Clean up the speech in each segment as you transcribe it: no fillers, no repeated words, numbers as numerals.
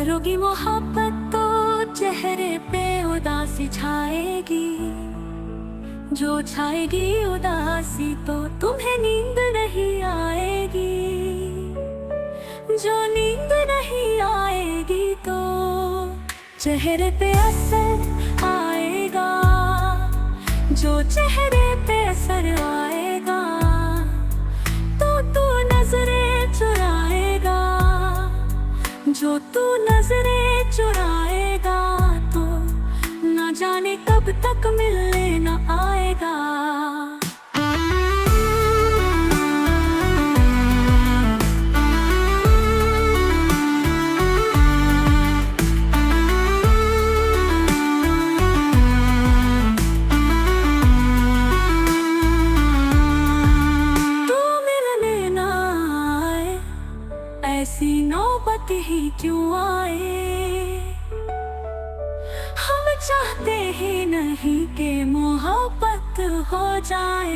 करोगी मोहब्बत तो चेहरे पे उदासी छाएगी। जो छाएगी उदासी तो तुम्हें नींद नहीं आएगी। जो नींद नहीं आएगी तो चेहरे पे असर आएगा। जो चेहरे पे असर आएगा तो तू नजरें चुराएगा। जो तू नजरें चुराएगा तो न जाने कब तक मिलने न आएगा। तू मिलने न आए, ऐसी नौबत ही क्यों आए। हम चाहते ही नहीं कि मोहब्बत हो जाए।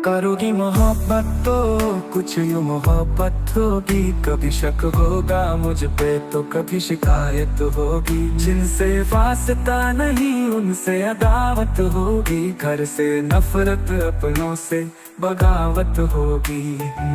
करोगी मोहब्बत तो कुछ यूं मोहब्बत होगी। कभी शक होगा मुझ पे तो कभी शिकायत होगी। जिनसे वास्ता नहीं उनसे अदावत होगी। घर से नफरत अपनों से बगावत होगी।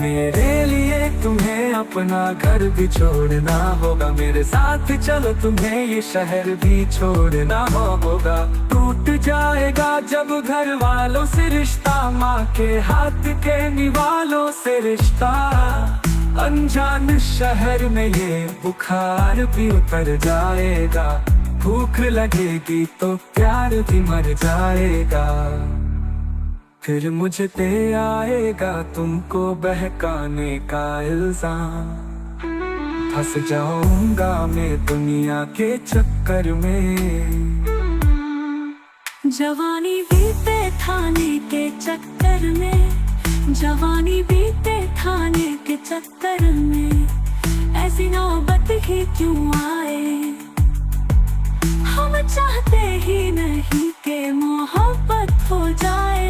मेरे लिए तुम्हें अपना घर भी छोड़ना होगा। मेरे साथ चलो तुम्हें ये शहर भी छोड़ना होगा। टूट जाएगा जब घर वालों से रिश्ता, माँ के हाथ के निवालों से रिश्ता। अनजान शहर में ये बुखार भी उतर जाएगा। भूख लगेगी तो प्यार भी मर जाएगा। फिर मुझ पे आएगा तुमको बहकाने का इल्जाम। फंस जाऊंगा मैं दुनिया के चक्कर में। जवानी बीते थाने के चक्कर में। जवानी बीते थाने के चक्कर में। ऐसी नौबत ही क्यों आए। हम चाहते ही नहीं कि मोहब्बत हो जाए।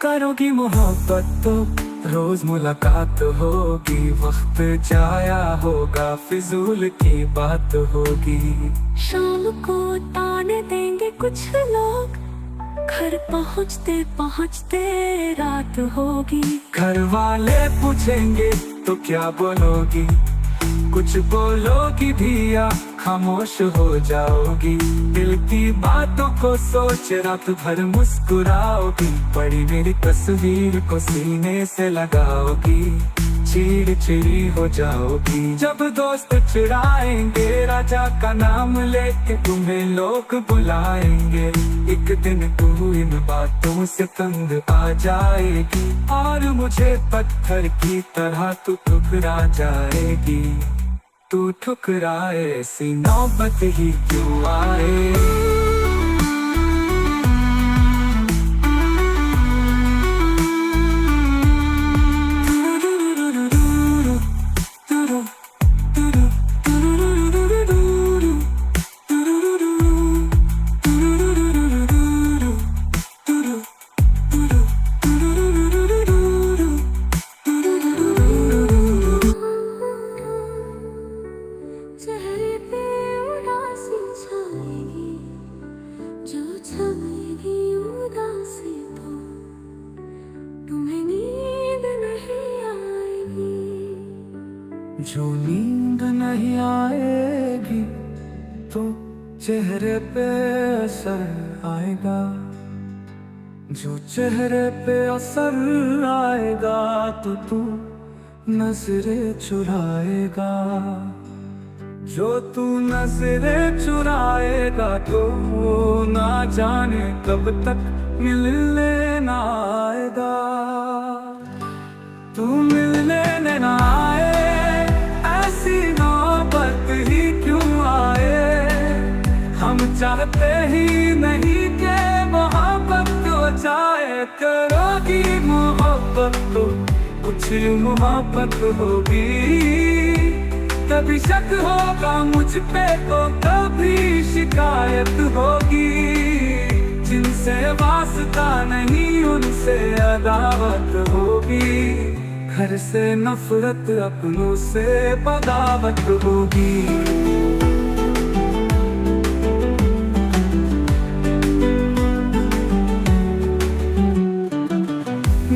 करोगी मोहब्बत तो रोज मुलाकात होगी। वक्त जाया होगा फिजूल की बात होगी। शाम को ताने देंगे कुछ लोग। घर पहुँचते पहुँचते रात होगी। घर वाले पूछेंगे तो क्या बोलोगी। कुछ बोलोगी भी या खामोश हो जाओगी। दिल की बातों को सोच रात भर मुस्कुराओगी। पड़ी मेरी तस्वीर को सीने से लगाओगी। चिड़चिड़ी हो जाओगी जब दोस्त चिढ़ाएंगे। राजा का नाम लेके तुम्हें लोग बुलाएंगे। एक दिन तू इन बातों से तंग आ जाएगी। और मुझे पत्थर की तरह तू ठुकरा जाएगी। तू ठुकराए ऐसी नौबत ही क्यों आए। चेहरे पे उदासी छाएगी। जो छाएगी उदासी तो तुम्हें नींद नहीं आएगी। जो नींद नहीं आएगी तो चेहरे पे असर आएगा। जो चेहरे पे असर आएगा तो तू नजरें चुराएगा। जो तू नजरें चुराएगा तो ना जाने कब तक मिलने ना आएगा। तू मिलने ना आए, ऐसी नौबत ही क्यों आए। हम चाहते ही नहीं कि मोहब्बत हो जाए। करोगी मोहब्बत तो कुछ मोहब्बत होगी। कभी शक होगा मुझ पे तो कभी शिकायत होगी। जिनसे वास्ता नहीं उनसे अदावत होगी। घर से नफरत अपनों से बगावत होगी।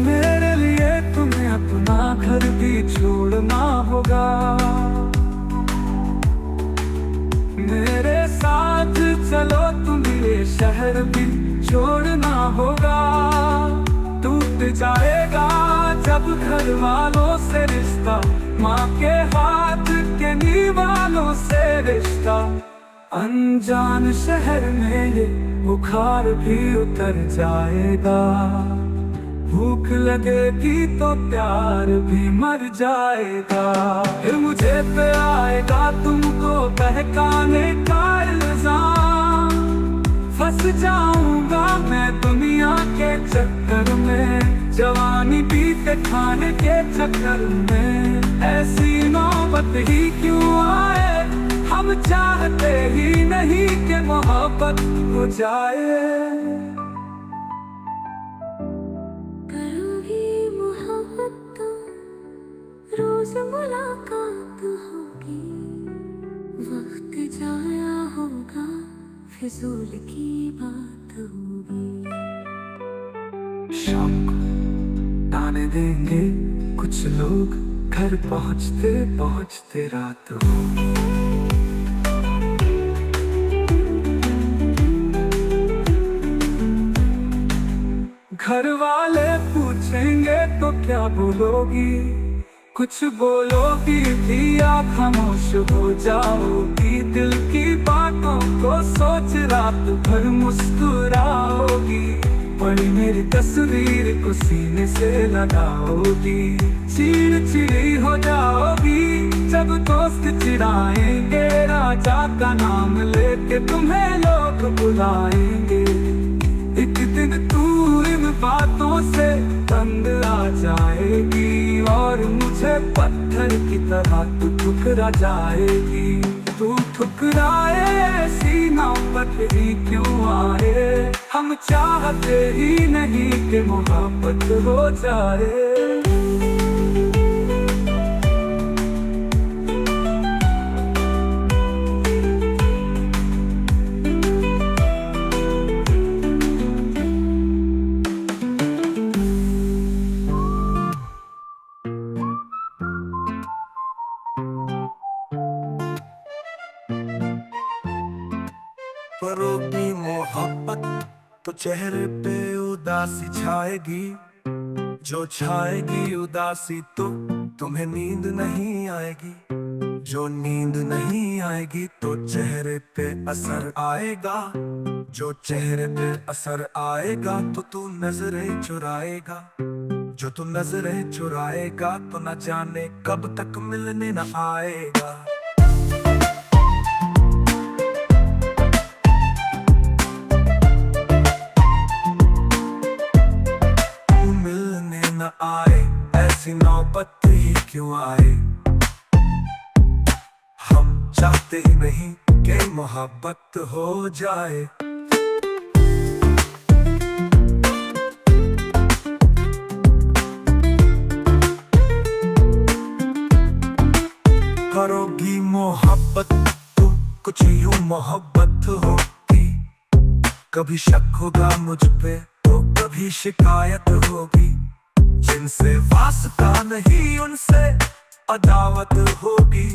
मेरे लिए तुम्हें अपना घर भी छोड़ना होगा। मेरे साथ चलो तुम्हें ये शहर भी छोड़ना होगा। टूट जाएगा जब घर वालों से रिश्ता, माँ के हाथ के निवालों से रिश्ता। अनजान शहर में ये बुखार भी उतर जाएगा। भूख लगेगी तो प्यार भी मर जाएगा। फिर मुझे पे आएगा तुमको बहकाने का इल्जाम। फंस जाऊंगा मैं दुनिया के चक्कर में, जवानी बीते खाने के चक्कर में। ऐसी नौबत ही क्यों आए, हम चाहते ही नहीं कि मोहब्बत हो जाए। रोज मुलाकात होगी, वक्त जाया होगा, फिजूल की बात होगी। शाम को ताने देंगे कुछ लोग, घर पहुँचते पहुँचते रात होगी। घर वाले पूछेंगे तो क्या बोलोगी, कुछ बोलोगी भी या खामोश हो जाओगी। दिल की बातों को सोच रात भर मुस्कुराओगी। पड़ी मेरी तस्वीर को सीने से लगाओगी। चिड़चिड़ी हो जाओगी जब दोस्त चिढ़ाएंगे। राजा का नाम लेके तुम्हें लोग बुलाएंगे। एक दिन तू इन बातों से तंग आ जाएगी, और मुझे पत्थर की तरह तू ठुकरा जाएगी। तू ठुकराए ऐसी नौबत ही क्यों आए, हम चाहते ही नहीं कि मोहब्बत हो जाए। करोगी मोहब्बत तो चेहरे पे उदासी छाएगी। जो छाएगी उदासी तो तुम्हें नींद नहीं आएगी। जो नींद नहीं आएगी तो चेहरे पे असर आएगा। जो चेहरे पे असर आएगा तो तू नजरें चुराएगा। जो तू नजरें चुराएगा तो न जाने कब तक मिलने न आएगा। आए ऐसी नौबत ही क्यों आए, हम चाहते ही नहीं कि मोहब्बत हो जाए। करोगी मोहब्बत तो कुछ यूं मोहब्बत होगी। कभी शक होगा मुझ पे तो कभी शिकायत होगी। जिनसे वास्ता नहीं उनसे अदावत होगी।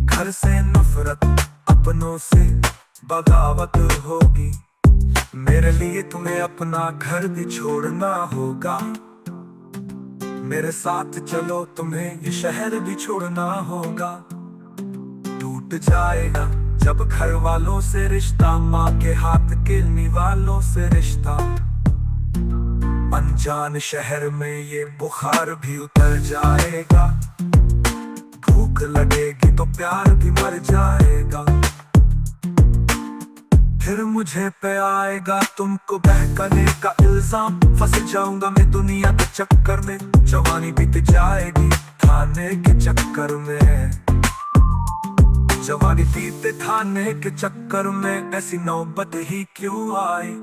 घर से नफरत अपनों से बगावत होगी। मेरे लिए तुम्हें अपना घर भी छोड़ना होगा। मेरे साथ चलो तुम्हें ये शहर भी छोड़ना होगा। टूट जाएगा जब घर वालों से रिश्ता, माँ के हाथ के निवालों से रिश्ता। अनजान शहर में ये बुखार भी उतर जाएगा। भूख लगेगी तो प्यार भी मर जाएगा। फिर मुझे पे आएगा तुमको बहकाने का इल्जाम। फंस जाऊंगा मैं दुनिया के चक्कर में, जवानी बीत जाएगी थाने के चक्कर में। जवानी बीते थाने के चक्कर में, ऐसी नौबत ही क्यों आए,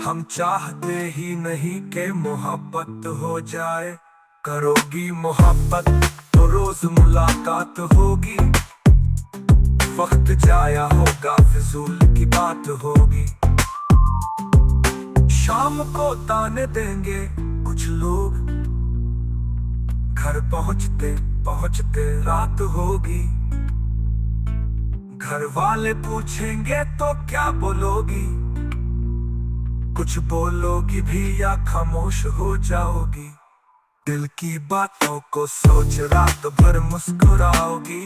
हम चाहते ही नहीं कि मोहब्बत हो जाए। करोगी मोहब्बत तो रोज मुलाकात होगी, वक्त जाया होगा फिजूल की बात होगी। शाम को ताने देंगे कुछ लोग, घर पहुंचते पहुंचते रात होगी। घर वाले पूछेंगे तो क्या बोलोगी, कुछ बोलोगी भी या खामोश हो जाओगी। दिल की बातों को सोच रात भर मुस्कुराओगी,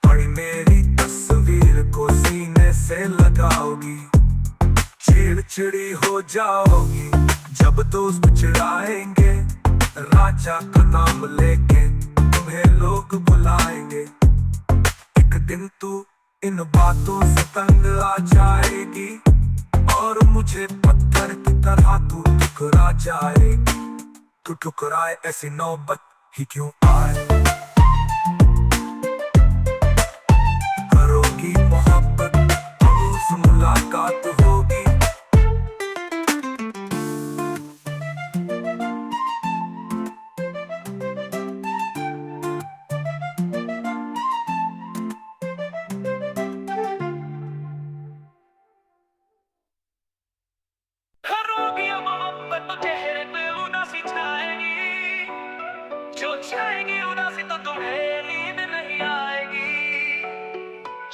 पड़ी मेरी तस्वीर को सीने से लगाओगी। चिड़चिड़ी हो जाओगी जब दोस्त चिढ़ाएंगे, राजा का नाम लेके तुम्हें लोग बुलाएंगे। एक दिन तू इन बातों से तंग आ जाएगी, और मुझे पत्थर की तरह तू ठुकरा जाएगी। तू ठुकराए ऐसी नौबत ही क्यों आए। करोगी मोहब्बत तो रोज मुलाकात होगी। करोगी मोहब्बत तो चेहरे पे उदासी छाएगी, जो छाएगी उदासी तो तुम्हें नींद नहीं आएगी।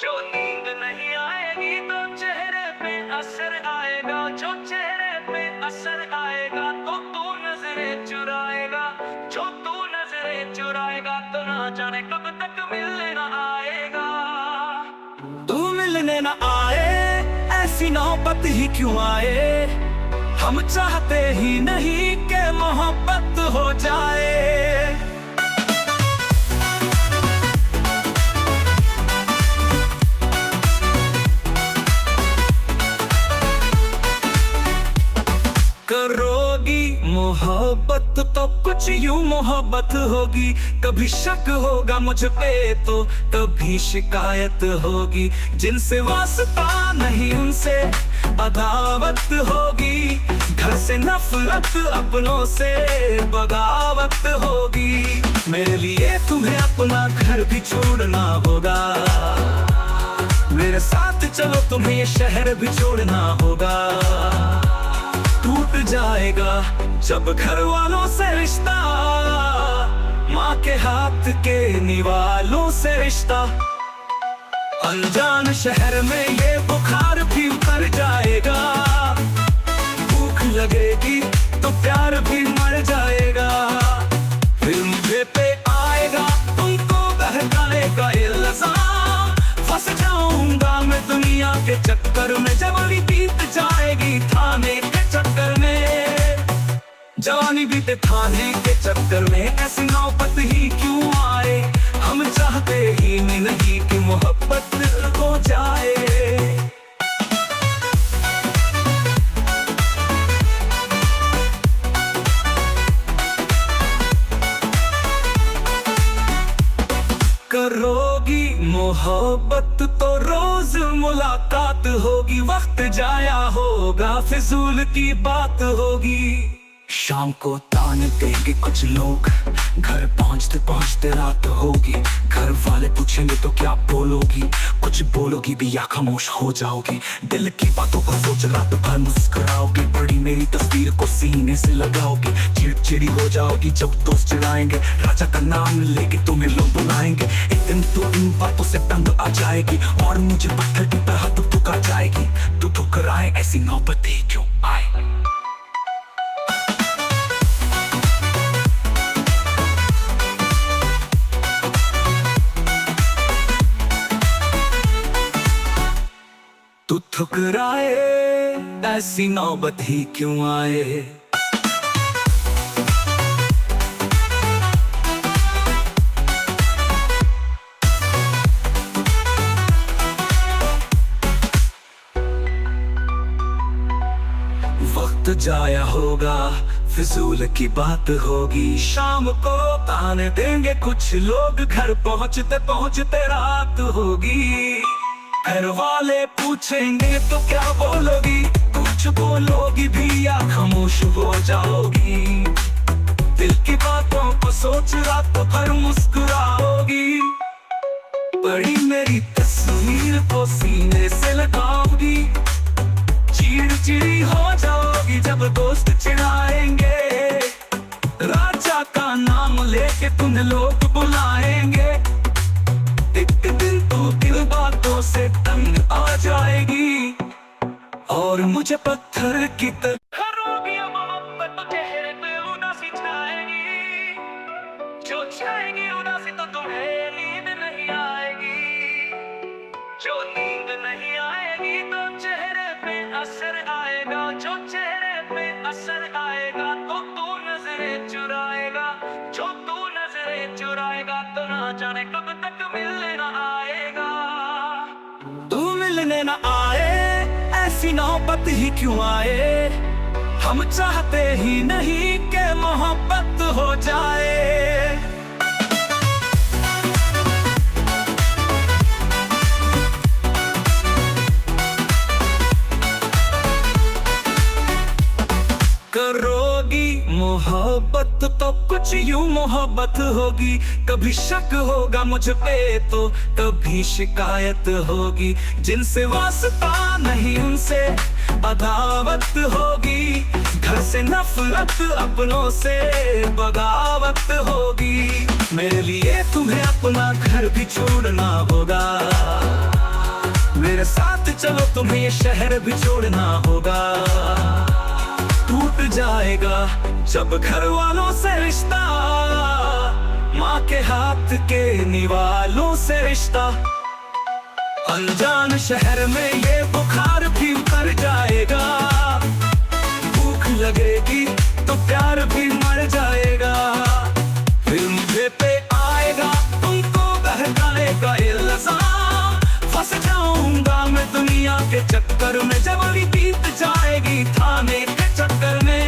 जो नींद नहीं आएगी तो चेहरे पे असर आएगा, जो चेहरे पे असर आएगा तो तू नजरें चुराएगा। जो तू नजरें चुराएगा तो ना जाने कब तक मिलने ना आएगा। तू मिलने ना आए ऐसी नौबत ही क्यों आए। हम चाहते ही नहीं कि मोहब्बत हो जाए। करोगी मोहब्बत तो कुछ यूं मोहब्बत होगी। कभी शक होगा मुझ पे तो कभी शिकायत होगी। जिनसे वास्ता नहीं उनसे अदावत होगी। घर से नफरत अपनों से बगावत होगी। मेरे लिए तुम्हें अपना घर भी छोड़ना होगा, मेरे साथ चलो तुम्हें ये शहर भी छोड़ना होगा। टूट जाएगा जब घर वालों से रिश्ता, माँ के हाथ के निवालों से रिश्ता। अनजान शहर में ये बुखार भी उतर जाएगा। भूख लगेगी तो प्यार भी मर जाएगा। फिर मुझे पे आएगा तुमको बहकाएगा इल्जाम। फंस जाऊंगा मैं दुनिया के चक्कर में, जवानी बीत जाएगी थाने के चक्कर में। जवानी बीते थाने के चक्कर में, ऐसी नौबत ही क्यों आए। हम चाहते ही नहीं कि मोहब्बत हो जाए। करोगी मोहब्बत तो रोज मुलाकात होगी। वक्त जाया होगा फिजूल की बात होगी। शाम को ताने देंगे कुछ लोग, घर पहुंचते पहुंचते रात होगी। घर वाले पूछेंगे तो क्या बोलोगी, कुछ बोलोगी भी या खामोश हो जाओगी। दिल की बातों को सोच रात भर मुस्कुराओगी। बड़ी मेरी तस्वीर को सीने से लगाओगी। चिड़चिड़ी हो जाओगी जब दोस्त चिढ़ाएंगे। राजा का नाम लेके तुम्हें लोग बुलाएंगे। एक दिन तो इन बातों से तंग आ जाएगी, और मुझे पत्थर की तरह तू ठुकरा जाएगी। तू ठुकराए ऐसी नौबत ही क्यों आए। तू ठुकराए ऐसी नौबत ही क्यों आए। वक्त जाया होगा फिजूल की बात होगी। शाम को ताने देंगे कुछ लोग, घर पहुंचते पहुंचते रात होगी। घर वाले पूछेंगे तो क्या बोलोगी, कुछ कुछ बोलोगी भी या खामोश हो जाओगी। दिल की बातों को सोच रात भर मुस्कुराओगी। बड़ी मेरी तस्वीर को सीने से लगाओगी। चिड़चिड़ी हो जाओगी जब दोस्त चिढ़ाएंगे। राजा का नाम लेके तुम्हें लोग बुलाएंगे। एक दिन तो दिल बातों से तंग आ जाएगी और मुझे पत्थर की तरह करोगी। मोहब्बत तो चेहरे पे उदासी छाएगी। जो छाएगी उदासी तो तुम्हें नींद नहीं आएगी। जो नींद नहीं आएगी तो चेहरे पे असर आएगा। जो चेहरे पे असर आएगा तो तू नजरें चुराएगा। जो तू नजरें चुराएगा तो ना जाने कब तक मिलने ना आएगा। तू मिलने ना आए ऐसी नौबत ही क्यों आए। हम चाहते ही नहीं कि मोहब्बत हो जाए। करोगी मोहब्बत तो कुछ यूं मोहब्बत होगी। कभी शक होगा मुझ पे तो कभी शिकायत होगी। जिनसे वास्ता नहीं उनसे अदावत होगी। घर से नफरत अपनों से बगावत होगी। मेरे लिए तुम्हें अपना घर भी छोड़ना होगा। मेरे साथ चलो तुम्हें ये शहर भी छोड़ना होगा। टूट जाएगा जब घर वालों से रिश्ता। माँ के हाथ के निवालों से रिश्ता। अनजान शहर में ये बुखार भी उतर जाएगा। भूख लगेगी तो प्यार भी मर जाएगा। फिर मुझे पे आएगा तुमको बहकाएगा इल्जाम। फंस जाऊंगा मैं दुनिया के चक्कर में। जवानी बीत जाएगी थाने के चक्कर में।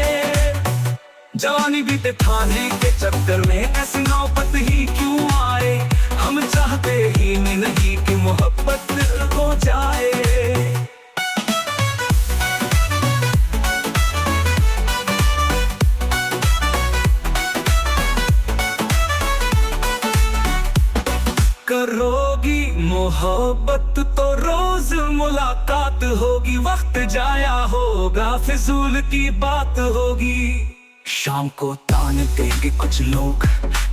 जवानी बीते थाने के चक्कर में। ऐसी नौबत ही क्यों आए। हम चाहते ही नहीं कि मोहब्बत हो जाए। करोगी मोहब्बत तो रोज मुलाकात होगी। वक्त जाया होगा फिजूल की बात होगी। शाम को ताने देंगे कुछ लोग।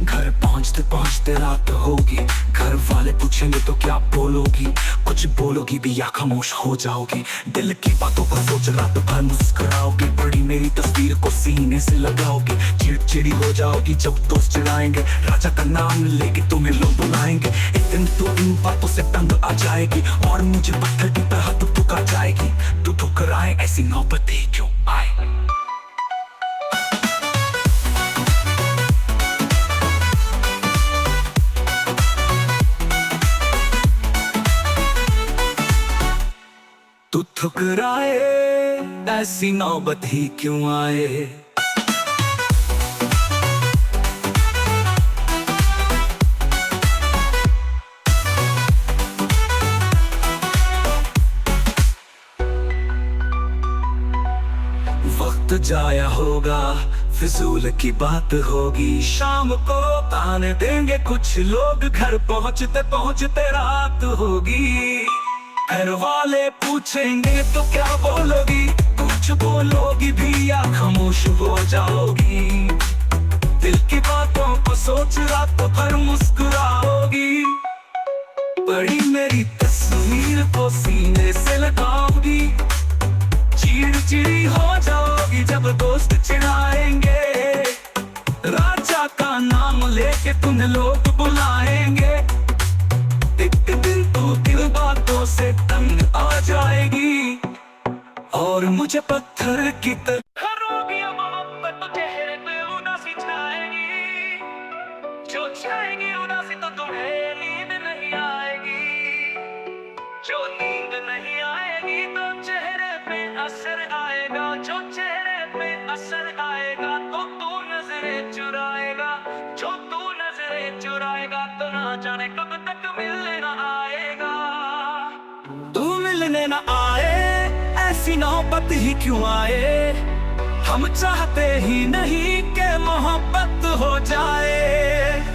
घर पहुंचते पहुंचते रात होगी। घर वाले पूछेंगे तो क्या बोलोगी। कुछ बोलोगी भी या खामोश हो जाओगी। दिल की बातों को सोच रात भर मुस्कुराओगी। बड़ी मेरी तस्वीर को सीने से लगाओगी। चिड़चिड़ी हो जाओगी जब दोस्त चिढ़ाएंगे। राजा का नाम लेके तुम्हें लोग बुलाएंगे। एक दिन तो इन बातों से तंग आ जाएगी और मुझे पत्थर की तरह तू ठुकरा जाएगी। तू ठुकराए ऐसी नौबत ही क्यों आए। तू ठुकराए ऐसी नौबत ही क्यों आए। वक्त जाया होगा फिजूल की बात होगी। शाम को ताने देंगे कुछ लोग। घर पहुंचते पहुंचते रात होगी। घर वाले पूछेंगे तो क्या बोलोगी। कुछ बोलोगी भी या खामोश हो जाओगी। दिल की बातों को सोच रात भर मुस्कुराओगी। बड़ी मेरी तस्वीर को सीने से लगाओगी। चिड़चिड़ी हो जाओगी जब दोस्त चिढ़ाएंगे। राजा का नाम लेके तुम्हें लोग बुलाएंगे। एक दिन तो दिल बातों से तंग आ जाएगी और मुझे पत्थर की तरह करोगी। मोहब्बत तो चेहरे पे उदासी छाएगी। जो छाएगी उदासी तो तुम्हें नींद नहीं आएगी। जो नींद नहीं आएगी तो चेहरे पे असर आएगा। जो चेहरे पे असर आएगा तो तू नजरें चुराएगा। जो तू नजरें चुराएगा तो ना जाने कब तक मिलने ना आएगा। तू मिलने ना आए ऐसी नौबत ही क्यों आए, हम चाहते ही नहीं कि मोहब्बत हो जाए।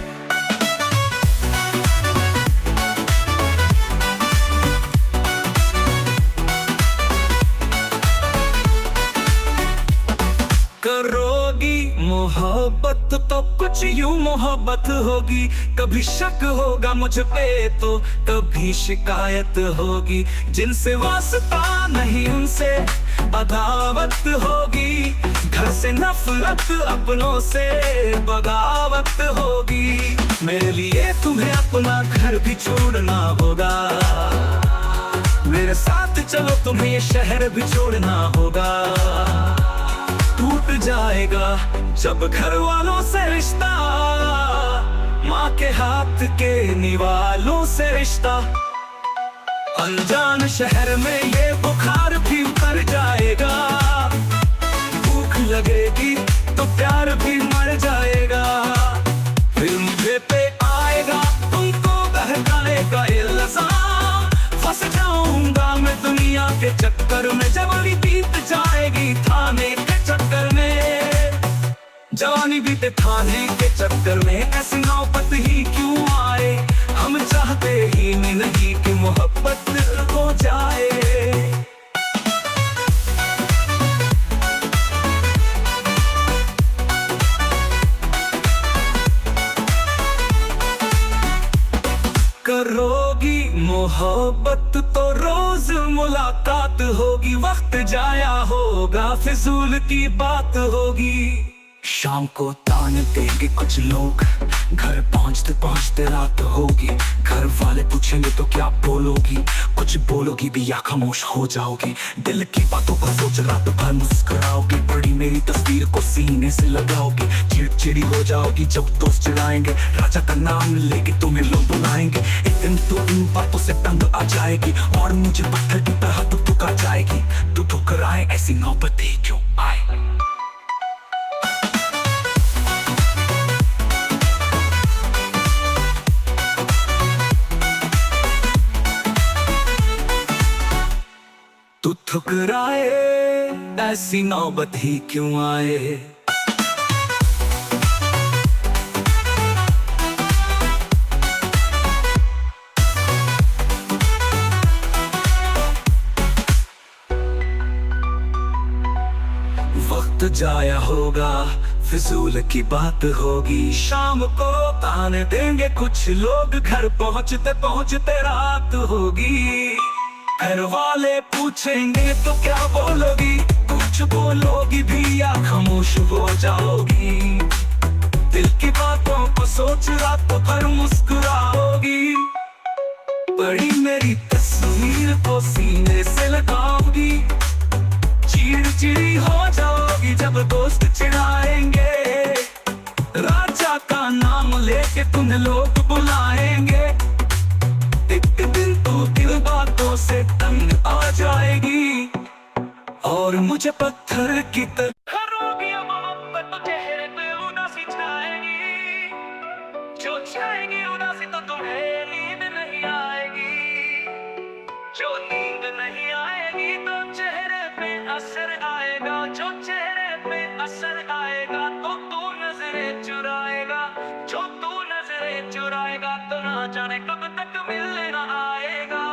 करोगी मोहब्बत तो कुछ यूं मोहब्बत होगी, कभी शक होगा मुझ पे तो कभी शिकायत होगी। जिनसे वास्ता नहीं उनसे अदावत होगी, घर से नफरत अपनों से बगावत होगी। मेरे लिए तुम्हें अपना घर भी छोड़ना होगा, मेरे साथ चलो तुम्हें ये शहर भी छोड़ना होगा। टूट जाएगा जब घर वालों से रिश्ता, माँ के हाथ के निवालों से रिश्ता। अनजान शहर में ये बुखार भी उतर जाएगा, भूख लगेगी तो प्यार भी मर जाएगा। फिर मुझे पे आएगा तुमको बहकाएगा इल्जाम, फंस जाऊंगा मैं दुनिया के चक्कर में। जवानी बीत जाएगी थाने के चक्कर में, जवानी बीते थाने के चक्कर में। ऐसी नौबत ही क्यों आए, हम चाहते ही नहीं कि मोहब्बत हो जाए। करोगी मोहब्बत तो रोज मुलाकात होगी, वक्त जाया होगा फिजूल की बात होगी। शाम को ताने देंगे कुछ लोग, घर पहुंचते पहुंचते रात होगी। घर वाले पूछेंगे तो क्या बोलोगी, कुछ बोलोगी भी या खामोश हो जाओगी। दिल की बातों को सोच रात भर मुस्कुराओगी, बड़ी मेरी तस्वीर को सीने से लगाओगी। चिड़चिड़ी हो जाओगी जब दोस्त चिढ़ाएंगे, राजा का नाम लेके तुम्हें लोग बुलाएंगे। एक दिन तो इन बातों से तंग आ जाएगी और मुझे पत्थर की तरह तू ठुका जाएगी। तू ठुकराए ऐसी नौबत ही क्यों आए। तू ठुकराए ऐसी नौबत ही क्यों आए। वक्त जाया होगा फिजूल की बात होगी। शाम को ताने देंगे कुछ लोग, घर पहुंचते पहुंचते रात होगी। घर वाले पूछेंगे तो क्या बोलोगी, कुछ बोलोगी भी या खामोश हो जाओगी। दिल की बातों को सोच रात भर मुस्कुराओगी, बड़ी मेरी तस्वीर को सीने से लगाओगी। चिड़चिड़ी हो जाओगी जब दोस्त चिढ़ाएंगे, राजा का नाम लेके तुम्हें लोग बुलाएंगे। एक दिन तो दिल बातों से तंग आ जाएगी और मुझे पत्थर की तरह करोगी मोहब्बत तो चेहरे पे उदासी छाएगी। जो छाएगी उदासी तो तुम्हें नींद नहीं आएगी, जो नींद नहीं आएगी तो चेहरे पे असर आएगा। जो चेहरे पे असर आएगा तो तू नजरें चुराएगा, जो तू नजरें चुराएगा तो ना जाने कब तक मिलने ना आएगा।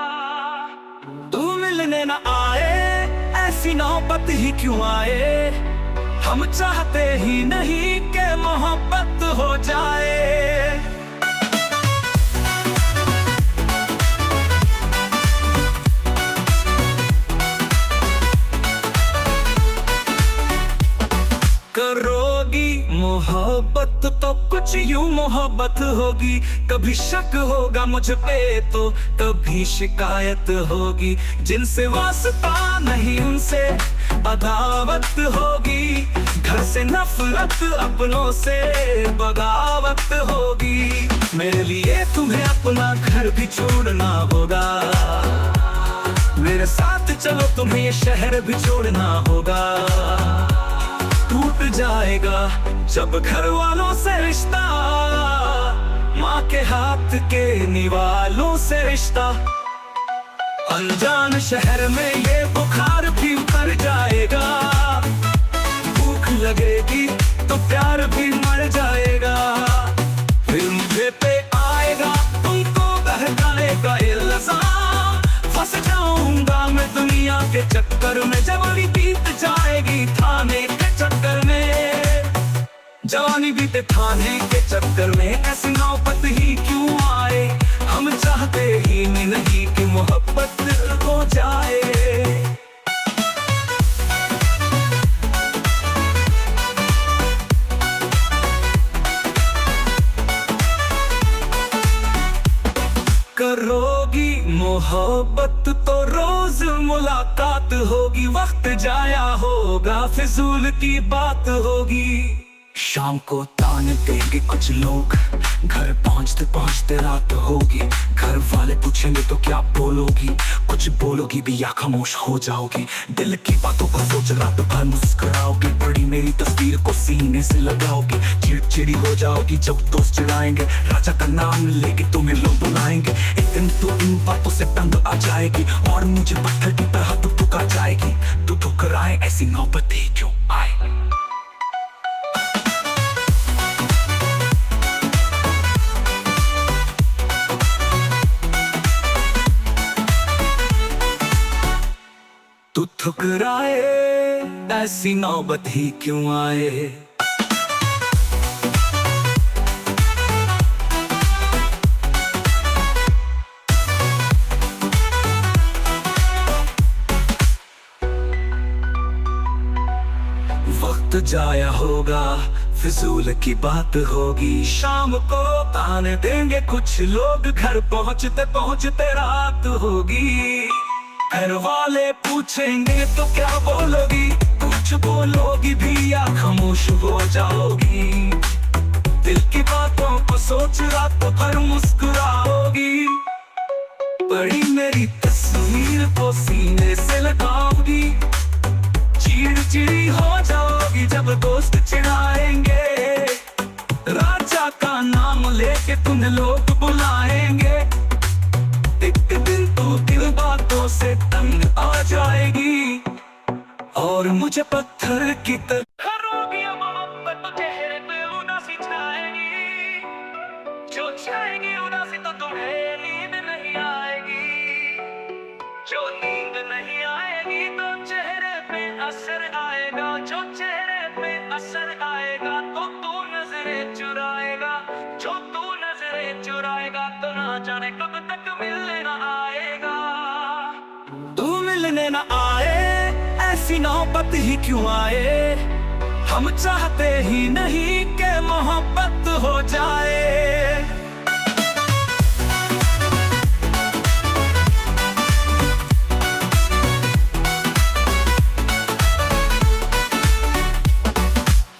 तू मिलने ना आए ऐसी नौबत ही क्यों आए, हम चाहते ही नहीं कि मोहब्बत हो जाए। करोगी मोहब्बत तो कुछ यूं मोहब्बत होगी, कभी शक होगा मुझ पे तो कभी शिकायत होगी। जिनसे वास्ता नहीं उनसे अदावत होगी, घर से नफरत अपनों से बगावत होगी। मेरे लिए तुम्हें अपना घर भी छोड़ना होगा, मेरे साथ चलो तुम्हें ये शहर भी छोड़ना होगा। टूट जाएगा जब घर वालों से रिश्ता, माँ के हाथ के निवालों से रिश्ता। अनजान शहर में ये बुखार भी जाएगा, भूख लगेगी तो प्यार भी मर जाएगा। फिर मुझे पे आएगा तुमको बहकाने का इल्जाम, फंस जाऊंगा मैं दुनिया के चक्कर में, जवानी बीत जाएगी थाने के चक्कर में, जवानी बीते थाने के चक्कर में। ऐसी नौबत ही क्यों आए, हम चाहते ही नहीं कि मोहब्बत हो जाए। करोगी मोहब्बत तो रोज मुलाकात होगी, वक्त जाया होगा फिजूल की बात होगी। शाम को ताने देंगे कुछ लोग, घर पहुंचते पहुंचते रात होगी, घर वाले पूछेंगे तो क्या बोलोगी, कुछ बोलोगी भी या खामोश हो जाओगी। दिल की बातों को सोच रात भर मुस्कुराओगी, बड़ी मेरी तस्वीर को सीने से लगाओगी। चिड़चिड़ी हो जाओगी जब दोस्त चिढ़ाएंगे, राजा का नाम लेके तुम्हें लोग बुलाएंगे। एक दिन तो इन बातों से तंग आ जाएगी और मुझे पत्थर की तरह तू ठुकरा जाएगी। तू ठुकराए ऐसी नौबत ही क्यों आए। तू ठुकराए ऐसी नौबत ही क्यों आए। वक्त जाया होगा फिजूल की बात होगी, शाम को ताने देंगे कुछ लोग, घर पहुंचते पहुंचते रात होगी। घर वाले पूछेंगे तो क्या बोलोगी, कुछ बोलोगी भी या खामोश हो जाओगी। दिल की बातों को सोच रात भर मुस्कुराओगी, बड़ी मेरी तस्वीर को सीने से लगाओगी। चिड़चिड़ी हो जाओगी जब दोस्त चिढ़ाएंगे, राजा का नाम लेके तुम्हें लोग बुलाएंगे। एक दिन तो दिल बातों से तंग आ जाएगी और मुझे पत्थर की तरह रोगी मोहब्बत तो चेहरे पे उदासी छाएगी, जो छाएगी उदासी तो तुम्हें नींद नहीं आएगी, जो नींद नहीं आएगी तो चेहरे पे असर आएगा, जो चेहरे पे असर आएगा तो तू नजरें चुराएगा, जो तू नजरें चुराएगा तो ना जाने कब तक मिलने ना आएगा। तू मिलने ना आए ऐसी नौबत ही क्यों आए, हम चाहते ही नहीं कि मोहब्बत हो जाए।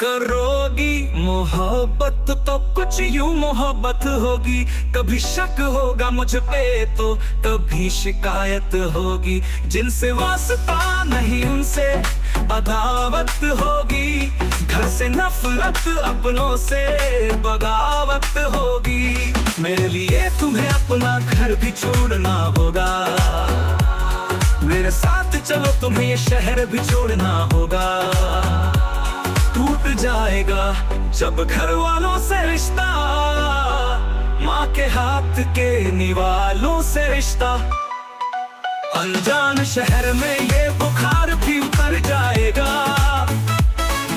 करोगी मोहब्बत तो कुछ यूं मोहब्बत होगी, कभी शक होगा मुझ पे तो कभी शिकायत होगी। जिनसे वास्ता नहीं उनसे अदावत होगी, घर से नफरत अपनों से बगावत होगी। मेरे लिए तुम्हें अपना घर भी छोड़ना होगा, मेरे साथ चलो तुम्हें ये शहर भी छोड़ना होगा। टूट जाएगा जब घर वालों से रिश्ता, माँ के हाथ के निवालों से रिश्ता। अनजान शहर में ये बुखार भी उतर जाएगा,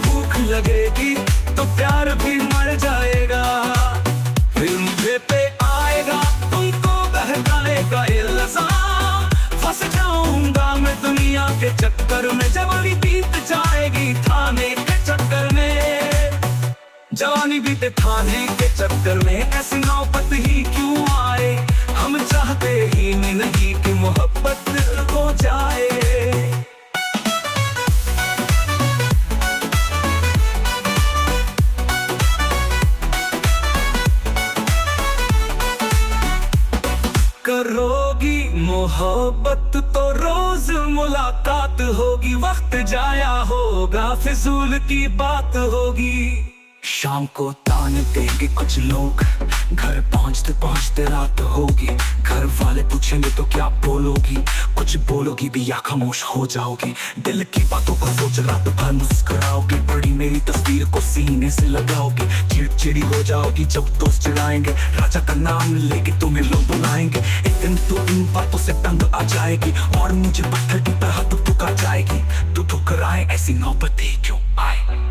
भूख लगेगी तो प्यार भी मर जाएगा। फिर मुझे पे आएगा तुमको बहकाने का इल्जाम, फंस जाऊंगा मैं दुनिया के चक्कर में, जवानी बीत जाएगी थाने के चक्कर में, जवानी बीते थाने के चक्कर में। ऐसी नौबत ही क्यों आए, हम चाहते ही नहीं कि मोहब्बत हो जाए। करोगी मोहब्बत तो रोज मुलाकात होगी, वक्त जाया होगा फिजूल की बात होगी। शाम को ताने देंगे कुछ लोग, घर पहुंचते पहुंचते रात होगी, घर वाले वाले पूछेंगे तो क्या बोलोगी, कुछ बोलोगी भी या खामोश हो जाओगी। दिल की बातों को सोच रात भर मुस्कुराओगी, बड़ी मेरी तस्वीर को सीने से लगाओगी। चिड़चिड़ी हो जाओगी जब दोस्त चिढ़ाएंगे, राजा का नाम लेके तुम्हें लोग बुलाएंगे। एक दिन तो इन बातों से तंग आ जाएगी और मुझे पत्थर की तरह तो ठुका जाएगी। तू ठुकराए ऐसी नौबत ही क्यों आए।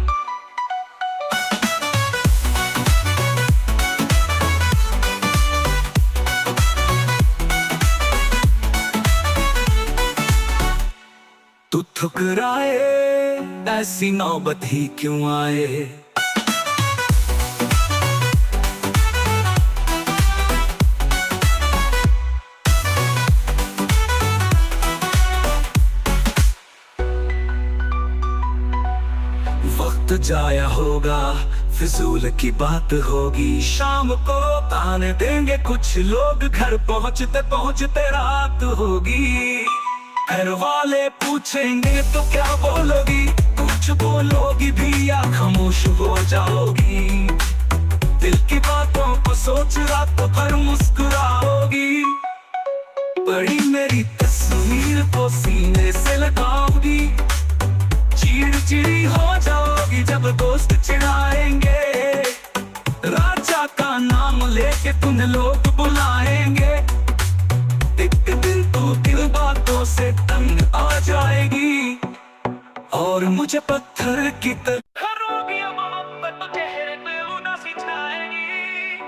तू ठुकराए ऐसी नौबत ही क्यों आए। वक्त जाया होगा, फिजूल की बात होगी। शाम को ताने देंगे कुछ लोग, घर पहुंचते पहुंचते रात होगी। घर वाले पूछेंगे तो क्या बोलोगी, कुछ बोलोगी भी या खामोश हो जाओगी। दिल की बातों को सोच रात भर मुस्कुराओगी, बड़ी मेरी तस्वीर को सीने से लगाओगी। चिड़चिड़ी हो जाओगी जब दोस्त चिढ़ाएंगे, राजा का नाम लेके तुम्हें लोग बुलाएंगे। एक दिन तो दिल बातों से तंग आ जाएगी और मुझे पत्थर की तरह रोगी मोहब्बत तो चेहरे पे उदासी छाएगी।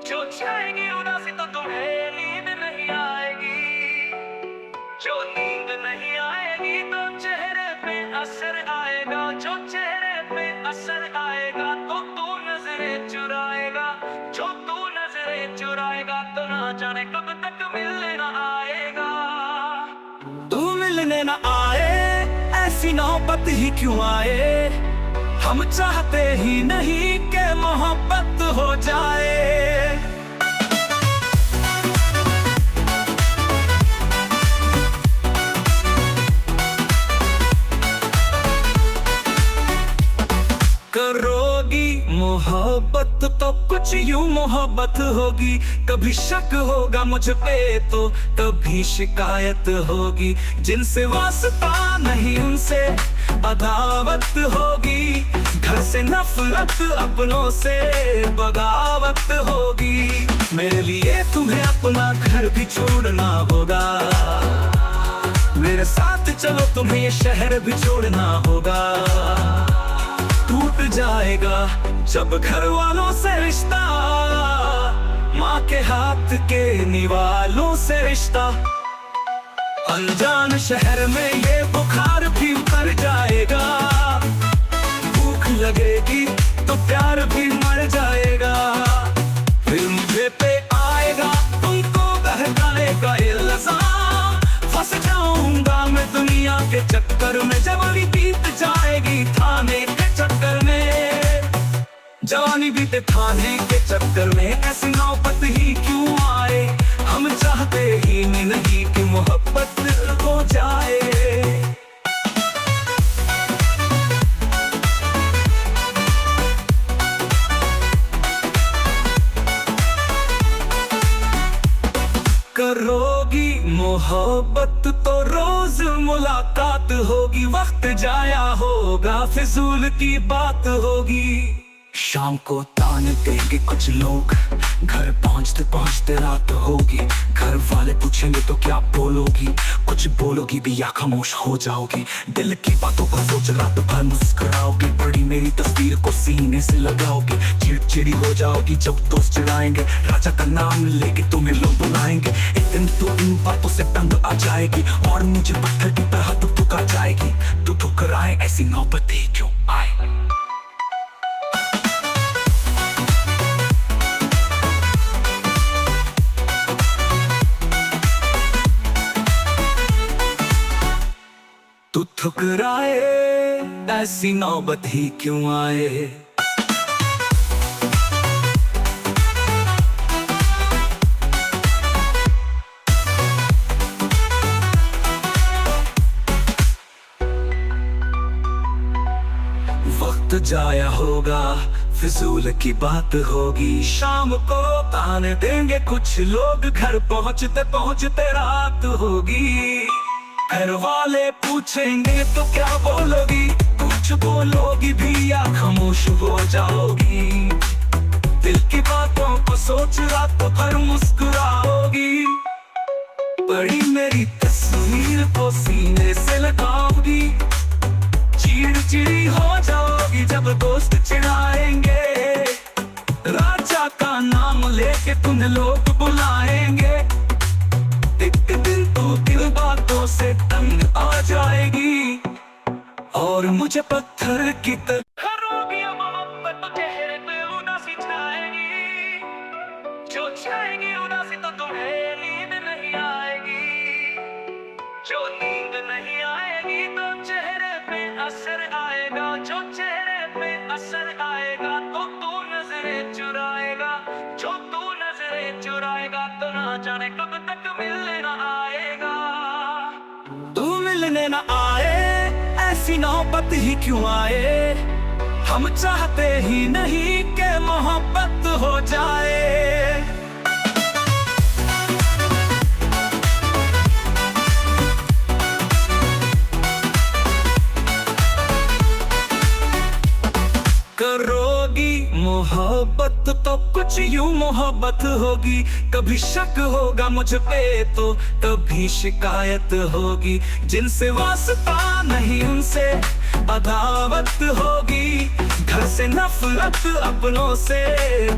जो छाएगी उदासी तो तुम्हें नींद नहीं आएगी। जो नींद नहीं आएगी तो चेहरे पे असर आएगा। जो चेहरे पे असर आएगा तो तू नजरें चुराएगा। जो तू नजरें चुराएगा तो ना जाने कब तक मिलने ना आएगा। तू मिलने ना आए ऐसी नौबत ही क्यों आए। हम चाहते ही नहीं कि मोहब्बत हो जाए। करोगी मोहब्बत तो कुछ यूं मोहब्बत होगी। कभी शक होगा मुझ पे तो कभी शिकायत होगी। जिनसे वास्ता नहीं उनसे अदावत होगी। घर से नफरत अपनों से बगावत होगी। मेरे लिए तुम्हें अपना घर भी छोड़ना होगा। मेरे साथ चलो तुम्हें ये शहर भी छोड़ना होगा। टूट जाएगा जब घर वालों से रिश्ता, माँ के हाथ के निवालों से रिश्ता। अनजान शहर में ये बुखार भी उतर जाएगा। भूख लगेगी तो प्यार भी मर जाएगा। फिर मुझे पे आएगा तुमको बहकाएगा इल्जाम। फंस जाऊंगा मैं दुनिया के चक्कर में। जवानी बीत जाएगी थाने के चक्कर में। जवानी बीते थाने के चक्कर में। ऐसी नौबत ही क्यों आए। हम चाहते ही नहीं कि मोहब्बत हो जाए। करोगी मोहब्बत तो रोज मुलाकात होगी। वक्त जाया होगा फिजूल की बात होगी। शाम को ताने देंगे कुछ लोग, घर पहुंचते पहुंचते रात होगी। घर वाले पूछेंगे तो क्या बोलोगी, कुछ बोलोगी भी या खामोश हो जाओगी। दिल की बातों को सोच रात भर मुस्कुराओगी, बड़ी मेरी तस्वीर को सीने से लगाओगी। चिड़चिड़ी हो जाओगी जब दोस्त चिढ़ाएंगे, राजा का नाम लेके तुम्हें लोग बुलाएंगे। एक दिन तो इन बातों से तंग आ जाएगी और मुझे पत्थर की तरह तो ठुका जाएगी। तू ठुकराए ऐसी नौबत ही क्यों आए। तू ठुकराए ऐसी नौबत ही क्यों आए। वक्त जाया होगा, फिजूल की बात होगी। शाम को ताने देंगे कुछ लोग, घर पहुंचते पहुंचते रात होगी। घर वाले पूछेंगे तो क्या बोलोगी, कुछ बोलोगी भी या खामोश हो जाओगी। दिल की बातों को सोच रात भर मुस्कुराओगी। बड़ी मेरी तस्वीर को सीने से लगाओगी। चिड़चिड़ी हो जाओगी जब दोस्त चिढ़ाएंगे। राजा का नाम लेके तुम्हें लोग बुलाएंगे। एक दिन तो दिल बातों से तंग आ जाएगी और मुझे पत्थर की तरह जो छाएगी उदासी तो तुम्हें नींद नहीं आएगी। जो नींद नहीं आएगी तो चेहरे पे असर आएगा। जो चेहरे पे असर आएगा तो तू नजरें चुराएगा। जो तू नजरें चुराएगा तो ना जाने कब तक मिलने ना आएगा। तू मिलने ना आए, ऐसी नौबत ही क्यों आए। हम चाहते ही नहीं कि मोहब्बत हो जाए। करोगी मोहब्बत तो कुछ यूं मोहब्बत होगी। कभी शक होगा मुझ पे तो कभी शिकायत होगी। जिनसे वास्ता नहीं उनसे अदावत होगी। घर से नफरत अपनों से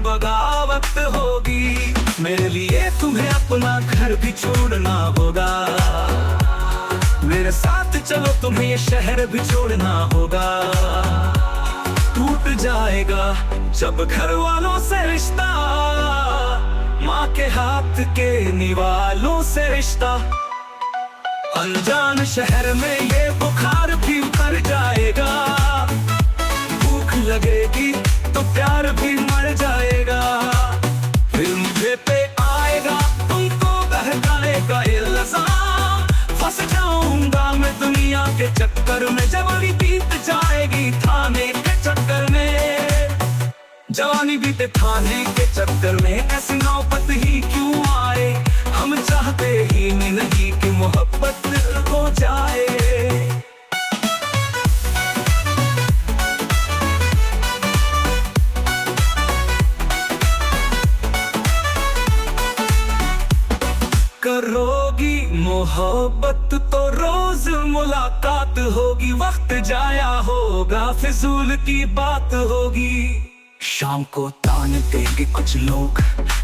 बगावत होगी। मेरे लिए तुम्हें अपना घर भी छोड़ना होगा। मेरे साथ चलो तुम्हें ये शहर भी छोड़ना होगा। टूट जाएगा जब घर वालों से रिश्ता, माँ के हाथ के निवालों से रिश्ता। अनजान शहर में ये बुखार भी उतर जाएगा। भूख लगेगी तो प्यार भी मर जाएगा। फिर मुझे पे आएगा तुमको बहकाएगा इल्जाम। फंस जाऊंगा मैं दुनिया के चक्कर में। जवानी बीत जाएगी थाने के चक्कर में। जवानी बीते थाने के चक्कर में। ऐसी नौबत ही क्यों आए। हम चाहते ही नहीं कि मोहब्बत हो जाए। करोगी मोहब्बत तो रोज मुलाकात होगी। वक्त जाया होगा फिजूल की बात होगी। शाम को ताने देंगे कुछ लोग,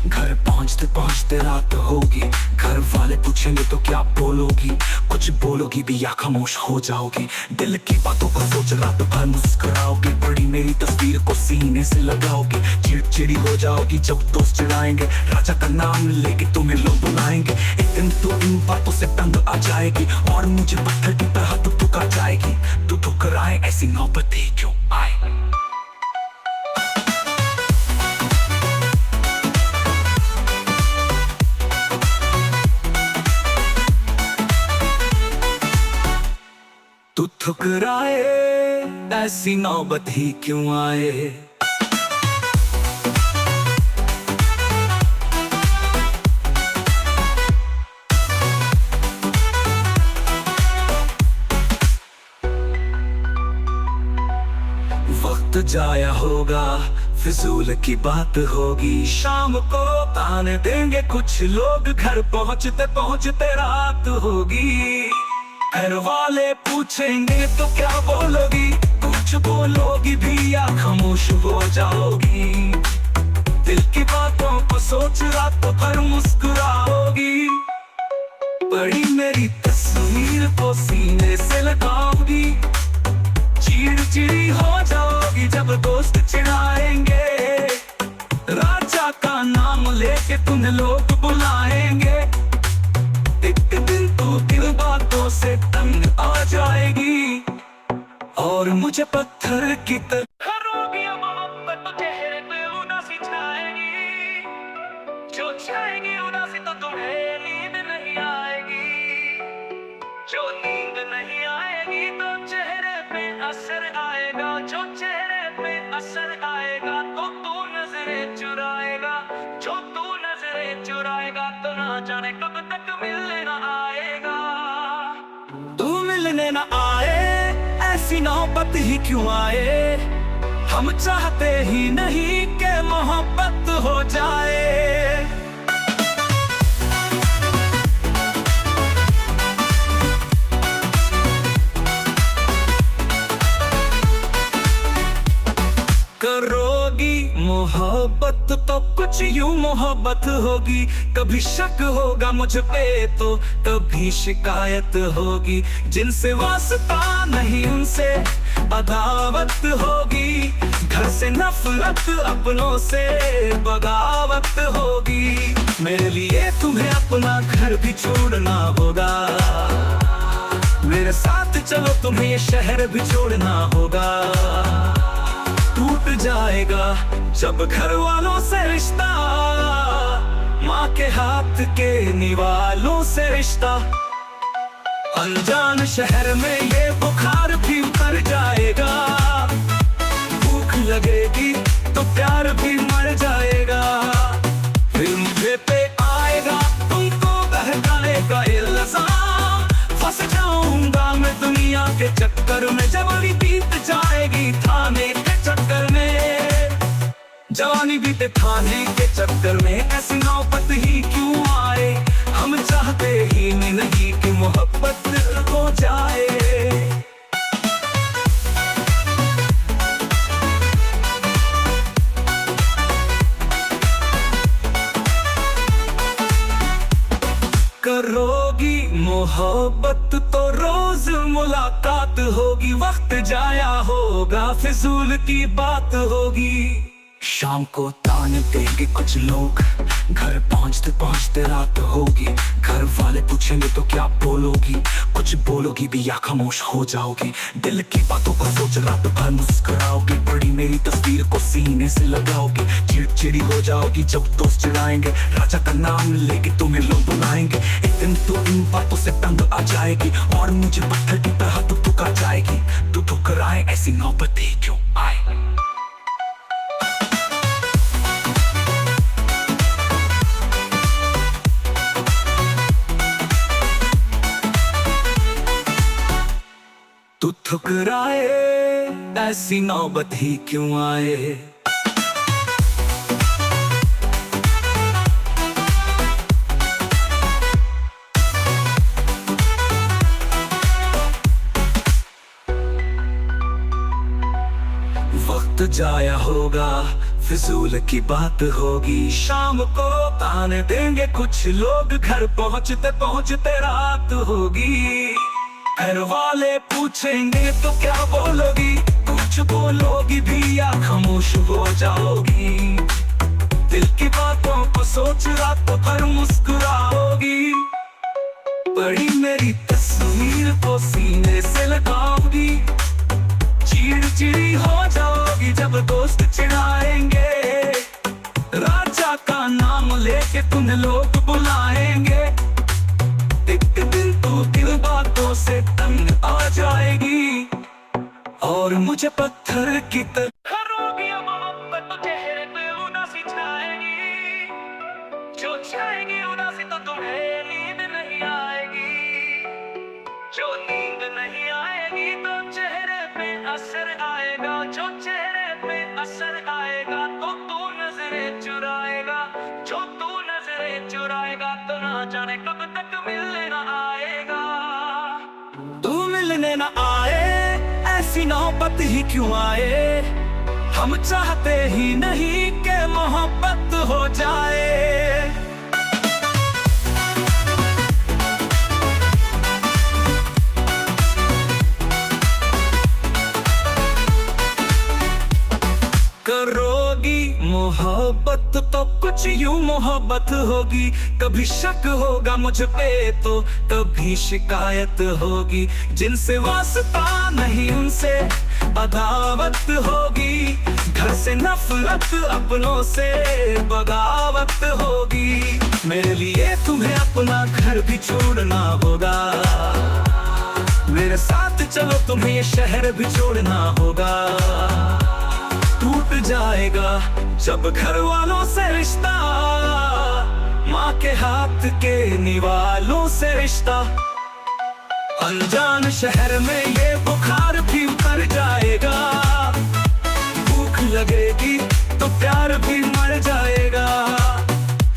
घर पहुंचते पहुंचते रात होगी। घर वाले पूछेंगे तो क्या बोलोगी, कुछ बोलोगी भी या खामोश हो जाओगी। दिल की बातों को सोच रात भर मुस्कुराओगी। बड़ी मेरी तस्वीर को सीने से लगाओगी। चिड़चिड़ी हो जाओगी जब दोस्त चिढ़ाएंगे। राजा का नाम लेके तुम्हें लोग बुलाएंगे। एक दिन तो इन बातों से तंग आ जाएगी और मुझे पत्थर की तरह तू ठुकरा जाएगी। तू ठुकराए ऐसी नौबत ही क्यों आए। तू ठुकराए ऐसी नौबत ही क्यों आए। वक्त जाया होगा फिजूल की बात होगी। शाम को ताने देंगे कुछ लोग, घर पहुंचते पहुंचते रात होगी। घर वाले पूछेंगे तो क्या बोलोगी, कुछ बोलोगी भी या खामोश हो जाओगी। दिल की बातों को सोच रात भर मुस्कुराओगी। बड़ी मेरी तस्वीर को सीने से लगाओगी। चिड़चिड़ी हो जाओगी जब दोस्त चिढ़ाएंगे। राजा का नाम लेके तुम्हें लोग बुलाएंगे। एक दिन तो दिल बातों से तंग आ जाएगी और मुझे पत्थर की तरह जो छाएगी उदासी तो तुम्हें नींद नहीं आएगी। जो नींद नहीं आएगी तो चेहरे पे असर आएगा। जो चेहरे पे असर आएगा तो जाने कब तक मिलने न आएगा। तू मिलने न आए, ऐसी नौबत ही क्यों आए। हम चाहते ही नहीं कि मोहब्बत हो जाए। करोगी मोहब्बत तो कुछ यूं मोहब्बत होगी। कभी शक होगा मुझ पे तो कभी शिकायत होगी। जिनसे वास्ता नहीं उनसे अदावत होगी। घर से नफरत अपनों से बगावत होगी। मेरे लिए तुम्हें अपना घर भी छोड़ना होगा। मेरे साथ चलो तुम्हें ये शहर भी छोड़ना होगा। टूट जाएगा जब घर वालों से रिश्ता, माँ के हाथ के निवालों से रिश्ता। अनजान शहर में ये बुखार भी उतर जाएगा। भूख लगेगी तो प्यार भी मर जाएगा। फिर मुझे पे आएगा तुमको बहकाएगा इल्जाम। फंस जाऊंगा मैं दुनिया के चक्कर में। जवानी बीत जाएगी थाने के चक्कर में। जवानी बीते थाने के चक्कर में। ऐसी नौबत ही क्यों आए। हम चाहते ही नहीं कि मोहब्बत हो जाए। करोगी मोहब्बत तो रोज मुलाकात होगी। वक्त जाया होगा फिजूल की बात होगी। शाम को ताने देंगे कुछ लोग। घर पहुंचते पहुंचते रात होगी। घर वाले पूछेंगे तो क्या बोलोगी। कुछ बोलोगी भी या खामोश हो जाओगी। दिल की बातों को सोच रात भर मुस्कुराओगी। बड़ी मेरी तस्वीर को सीने से लगाओगी। चिड़चिड़ी हो जाओगी जब दोस्त चिढ़ाएंगे। राजा का नाम लेके तुम्हें लोग बुलाएंगे। एक दिन तो इन बातों से तंग आ जाएगी। और मुझे पत्थर की तरह तू ठुका जाएगी। तू ठुकराए ऐसी नौबत ही क्यों आए। तू ठुकराए ऐसी नौबत ही क्यों आए। वक्त जाया होगा फिजूल की बात होगी। शाम को ताने देंगे कुछ लोग। घर पहुंचते पहुंचते रात होगी। घर वाले पूछेंगे तो क्या बोलोगी। कुछ बोलोगी भी या खामोश हो जाओगी। दिल की बातों को सोच रात भर मुस्कुराओगी। बड़ी मेरी तस्वीर को सीने से लगाओगी। चिड़चिड़ी हो जाओगी जब दोस्त चिढ़ाएंगे। राजा का नाम लेके तुम्हें लोग बुलाएंगे। एक दिन तो दिल बातों से तंग आ जाएगी। और मुझे पत्थर की तरह करोगी मोहब्बत तो चेहरे पे उदासी छाएगी। जो छाएगी उदासी तो तुम्हें नींद नहीं आएगी। जो नींद नहीं आएगी तो चेहरे पे असर आएगा। जो चेहरे पे असर आएगा तो तू नजरें चुराएगा। जो तू नजरें चुराएगा तो ना जाने कब तक मिलने न आएगा। तू मिलने न आए, ऐसी नौबत ही क्यों आए। हम चाहते ही नहीं कि मोहब्बत हो जाए। करोगी मोहब्बत तो कुछ यूं मोहब्बत होगी। कभी शक होगा मुझ पे तो कभी शिकायत होगी। जिनसे वास्ता नहीं उनसे अदावत होगी। घर से नफरत अपनों से बगावत होगी। मेरे लिए तुम्हें अपना घर भी छोड़ना होगा। मेरे साथ चलो तुम्हें ये शहर भी छोड़ना होगा। टूट जाएगा जब घर वालों से रिश्ता, माँ के हाथ के निवालों से रिश्ता। अनजान शहर में ये बुखार भी उतर जाएगा। भूख लगेगी तो प्यार भी मर जाएगा।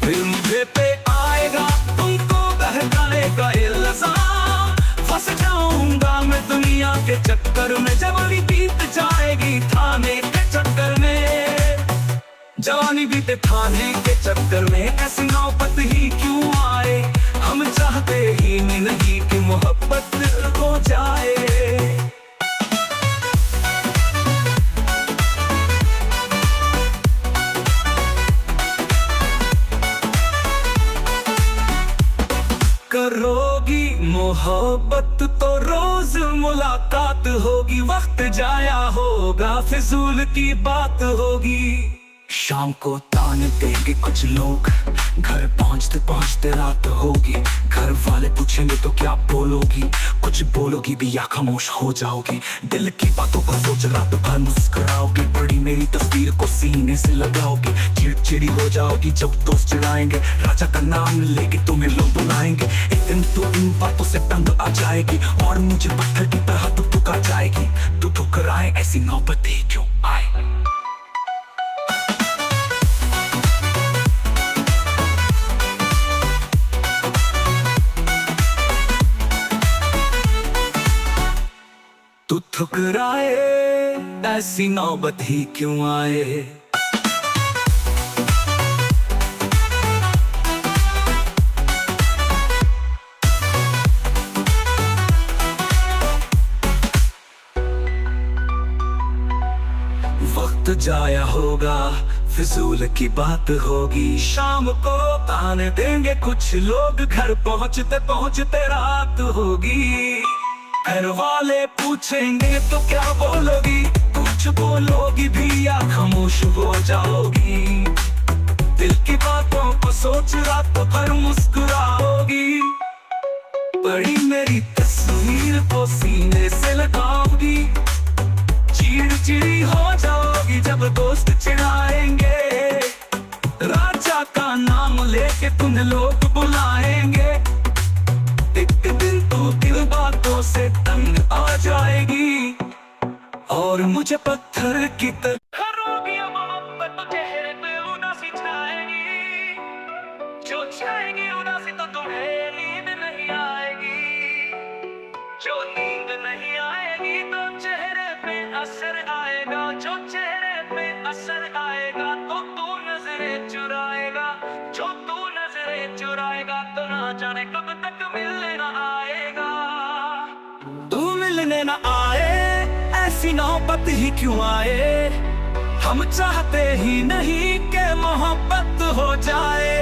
फिर मुझे पे आएगा तुमको बहकाएगा इल्जाम। फंस जाऊंगा मैं दुनिया के चक्कर में, जवानी बीत जाएगी थाने के चक्कर में। जवानी बीते थाने के चक्कर में, ऐसी नौबत ही क्यों आए। हम चाहते ही नहीं कि मोहब्बत हो जाए। करोगी मोहब्बत तो रोज मुलाकात होगी। वक्त जाया होगा, फिजूल की बात होगी। शाम को ताने देंगे कुछ लोग, घर पहुंचते पहुंचते रात होगी। घर वाले पूछेंगे तो क्या बोलोगी। कुछ बोलोगी भी या खामोश हो जाओगी। दिल की बातों को सोच रात भर मुस्कुराओगी। बड़ी मेरी तस्वीर को सीने से लगाओगी। चिड़चिड़ी हो जाओगी जब दोस्त चिढ़ाएंगे। राजा का नाम लेके तुम्हें लोग बुलाएंगे। एक दिन तो इन बातों से तंग आ जाएगी और मुझे पत्थर की तरह तू ठुकरा जाएगी। तू ठुकराए ऐसी नौबत ही क्यों आए। तू ठुकराए ऐसी नौबत ही क्यों आए। वक्त जाया होगा, फिजूल की बात होगी। शाम को ताने देंगे कुछ लोग, घर पहुंचते पहुंचते रात होगी। घर वाले पूछेंगे तो क्या बोलोगी। कुछ बोलोगी भी या खामोश हो जाओगी। दिल की बातों को सोच रात भर मुस्कुराओगी। बड़ी मेरी तस्वीर को सीने से लगाओगी। चिड़चिड़ी हो जाओगी जब दोस्त चिढ़ाएंगे। राजा का नाम लेके तुम्हें लोग बुलाएंगे। एक दिन तो दिल बातों से तंग आ जाएगी और मुझे पत्थर की तरह करोगी मोहब्बत तो चेहरे पे उदासी छाएगी। जो छाएगी उदासी तो तुम्हें नींद नहीं आएगी। जो नींद नहीं आएगी तो चेहरे पे असर आएगा। जो चेहरे पे असर आएगा तो तू नजरें चुराएगा। जो तू नजरें चुराएगा तो ना जाने कब तक मिलने ना आएगा। तू मिलने ना आए ऐसी नौबत ही क्यों आए। हम चाहते ही नहीं कि मोहब्बत हो जाए।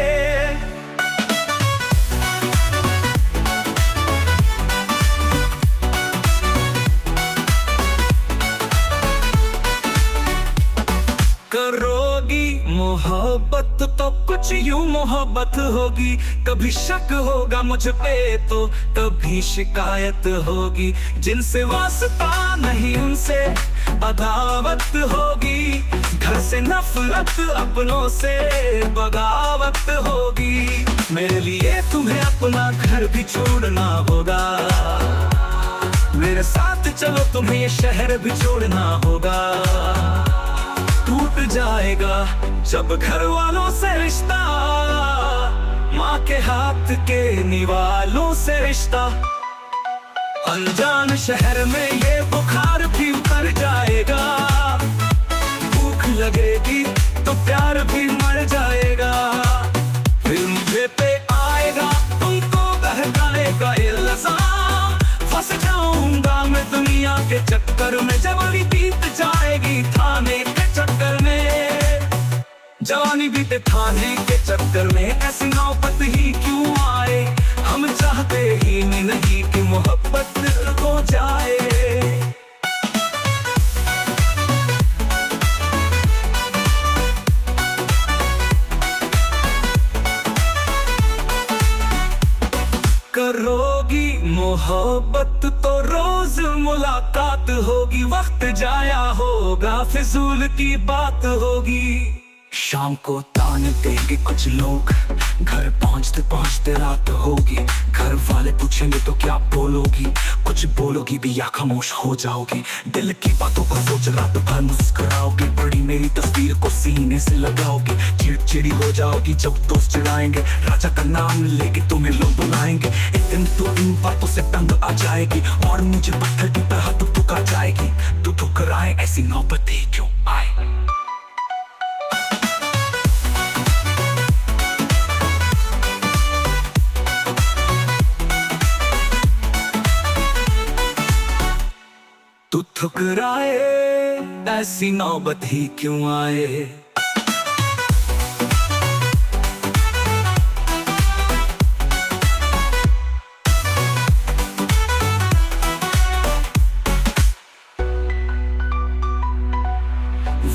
करोगी मोहब्बत तो कुछ यूं मोहब्बत होगी। कभी शक होगा मुझ पे तो कभी शिकायत होगी। जिनसे वास्ता नहीं उनसे अदावत होगी। घर से नफरत अपनों से बगावत होगी। मेरे लिए तुम्हें अपना घर भी छोड़ना होगा। मेरे साथ चलो तुम्हें ये शहर भी छोड़ना होगा। टूट जाएगा जब घर वालों से रिश्ता। माँ के हाथ के निवालों से रिश्ता। अनजान शहर में ये बुखार भी उतर जाएगा। भूख लगेगी तो प्यार भी मर जाएगा। फिर मुझे पे आएगा तुमको बहकाएगा इल्जाम। फंस जाऊंगा मैं दुनिया के चक्कर में, जवानी बीत जाएगी थाने के चक्कर में। जवानी बीते थाने के चक्कर में, ऐसी नौबत ही क्यों आए। हम चाहते ही नहीं कि मोहब्बत हो जाए। करोगी मोहब्बत तो रोज मुलाकात होगी। वक्त जाया होगा, फिजूल की बात होगी। शाम को ताने देंगे कुछ लोग, घर पहुंचते पहुंचते रात होगी, घर वाले पूछेंगे तो क्या बोलोगी, कुछ बोलोगी भी या खामोश हो जाओगी। दिल की बातों को सोच रात भर मुस्कुराओगी, बड़ी मेरी तस्वीर को सीने से लगाओगी। चिड़चिड़ी हो जाओगी जब दोस्त चिढ़ाएंगे, राजा का नाम लेके तुम्हें लोग बुलाएंगे। एक दिन तो इन बातों से तंग आ जाएगी और मुझे पत्थर की तरह तू ठुका जाएगी। तू ठुकराए ऐसी नौबतें क्यों आए। तू ठुकराए ऐसी नौबत ही क्यों आए।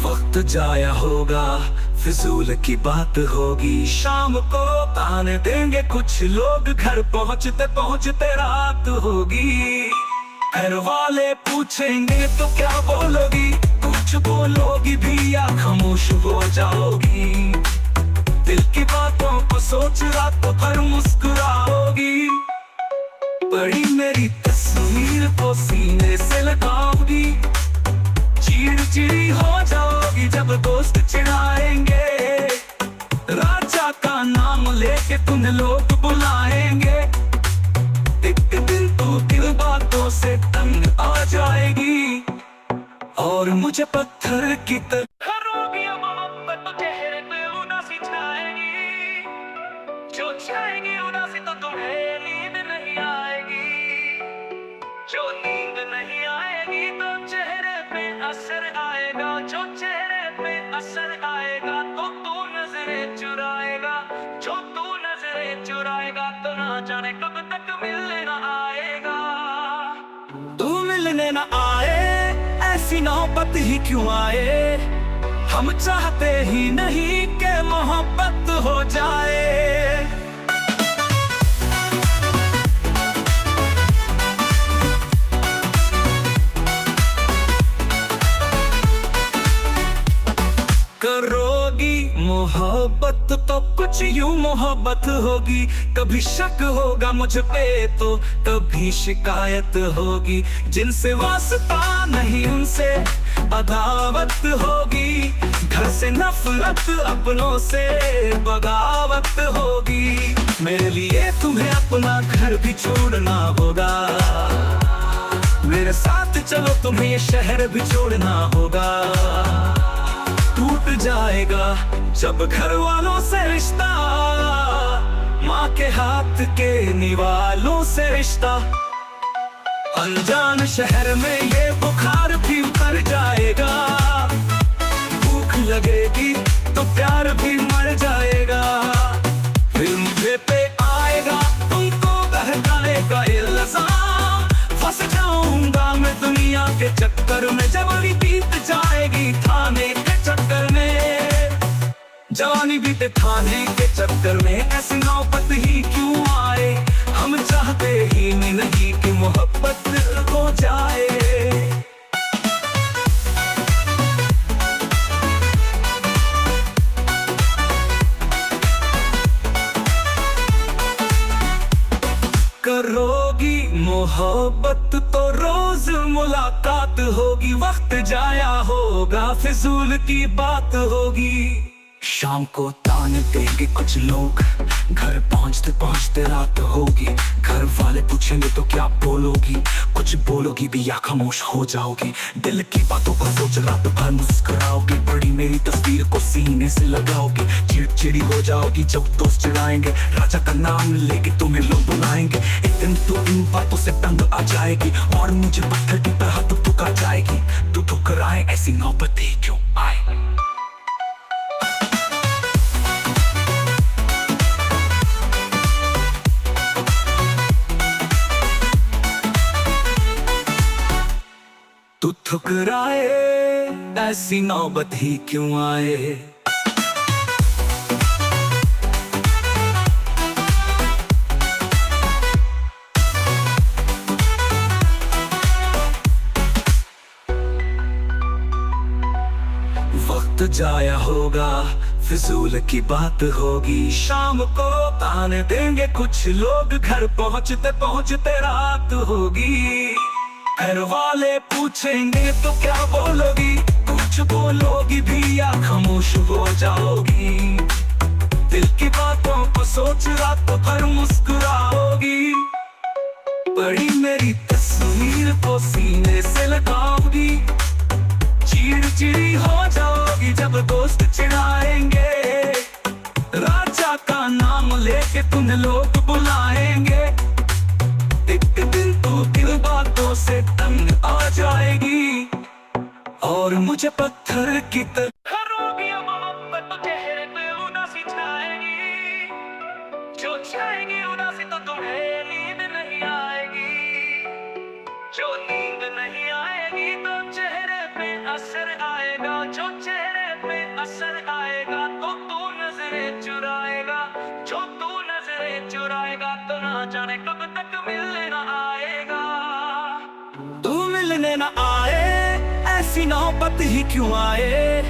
वक्त जाया होगा, फिजूल की बात होगी, शाम को ताने देंगे कुछ लोग, घर पहुंचते पहुंचते रात होगी। घर वाले पूछेंगे तो क्या बोलोगी, कुछ बोलोगी भी या खामोश हो जाओगी। दिल की बातों को सोच रात भर मुस्कुराओगी, बड़ी मेरी तस्वीर को सीने से लगाओगी। चिड़चिड़ी हो जाओगी जब दोस्त चिढ़ाएंगे, राजा का नाम लेके तुम्हें लोग बुलाएंगे। एक दिन तो दिल बातों से तंग आ जाएगी और मुझे पत्थर की तरह करोगी मोहब्बत, तो चेहरे पे उदासी छाएगी। जो छाएगी उदासी तो तुम्हें नींद नहीं आएगी, जो नींद नहीं आएगी तो चेहरे पे असर आएगा, जो चेहरे पे असर आएगा तो तू नजरें चुराएगा, जो तू नजरें चुराएगा तो ना जाने कब तक मिलने ना आएगा। तू मिलने ना आए ऐसी नौबत ही क्यों आए। हम चाहते ही नहीं कि मोहब्बत हो जाए। करोगी मोहब्बत तो कुछ यूं मोहब्बत होगी, कभी शक होगा मुझ पे तो कभी शिकायत होगी। जिनसे वास्ता नहीं उनसे अदावत होगी, घर से नफरत अपनों से बगावत होगी। मेरे लिए तुम्हें अपना घर भी छोड़ना होगा, मेरे साथ चलो तुम्हें ये शहर भी छोड़ना होगा। टूट जाएगा जब घर वालों से रिश्ता, माँ के हाथ के निवालों से रिश्ता। अनजान शहर में ये बुखार भी उतर जाएगा, भूख लगेगी तो प्यार भी मर जाएगा। फिर मुझे पे आएगा तुमको बहकाएगा इल्जाम, फंस जाऊंगा मैं दुनिया के चक्कर में। जवानी बीत जाएगी थाने के चक्कर में, जवानी बीते थाने के चक्कर में। ऐसी नौबत ही क्यों आए, हम चाहते ही नहीं कि मोहब्बत हो जाए। करोगी मोहब्बत तो रोज मुलाकात होगी, वक्त जाया होगा फिजूल की बात होगी। शाम को ताने देंगे कुछ लोग, घर पहुंचते पहुंचते रात होगी। घर वाले पूछेंगे तो क्या बोलोगी, कुछ बोलोगी भी या खामोश हो जाओगी। दिल की बातों को सोच रात भर मुस्कुराओगी, बड़ी मेरी तस्वीर को सीने से लगाओगी। चिड़चिड़ी हो जाओगी जब दोस्त चिढ़ाएंगे, राजा का नाम लेके तुम्हें लोग बुलाएंगे। एक दिन तो इन बातों से तंग आ जाएगी और मुझे पत्थर की तरह तू ठुका जाएगी। तू ठुकराए ऐसी नौबतें क्यों आए। तू ठुकराए ऐसी नौबत ही क्यों आए। वक्त जाया होगा, फिजूल की बात होगी। शाम को ताने देंगे कुछ लोग, घर पहुंचते पहुंचते रात होगी। घर वाले पूछेंगे तो क्या बोलोगी, कुछ बोलोगी भी या खामोश हो जाओगी। दिल की बातों को सोच रात भर मुस्कुराओगी। बड़ी मेरी तस्वीर को सीने से लगाओगी। चिड़चिड़ी हो जाओगी जब दोस्त चिढ़ाएंगे। राजा का नाम लेके तुम्हें लोग बुलाएंगे। एक दिन तो दिल बातों से तंग आ जाएगी और मुझे पत्थर की तरह मोहब्बत चेहरे पे उदासी छाएगी। जो छाएगी उदासी तो तुम्हें नींद नहीं आएगी। जो नींद नहीं आएगी तो चेहरे पे असर आएगा। जो चेहरे पे असर आएगा तो तू नजरें चुराएगा। जो तू नजरें चुराएगा तो ना जाने कब तक मिलने ना आएगा। तू मिलने ना आए, ऐसी नौबत ही क्यों आए।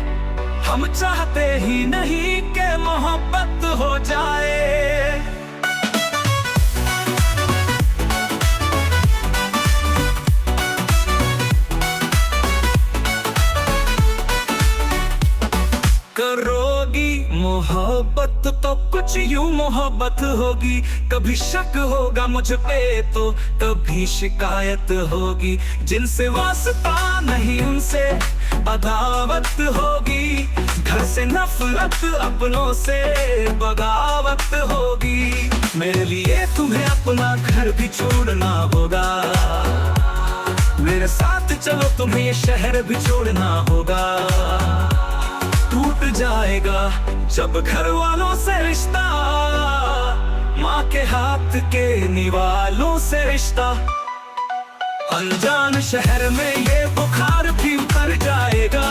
हम चाहते ही नहीं कि मोहब्बत हो जाए। करोगी मोहब्बत तो कुछ यूं मोहब्बत होगी। कभी शक होगा मुझ पे तो कभी शिकायत होगी। जिनसे वास्ता नहीं उनसे अदावत होगी। घर से नफरत अपनों से बगावत होगी। मेरे लिए तुम्हें अपना घर भी छोड़ना होगा। मेरे साथ चलो तुम्हें ये शहर भी छोड़ना होगा। टूट जाएगा जब घर वालों से रिश्ता, माँ के हाथ के निवालों से रिश्ता। अनजान शहर में ये बुखार भी उतर जाएगा।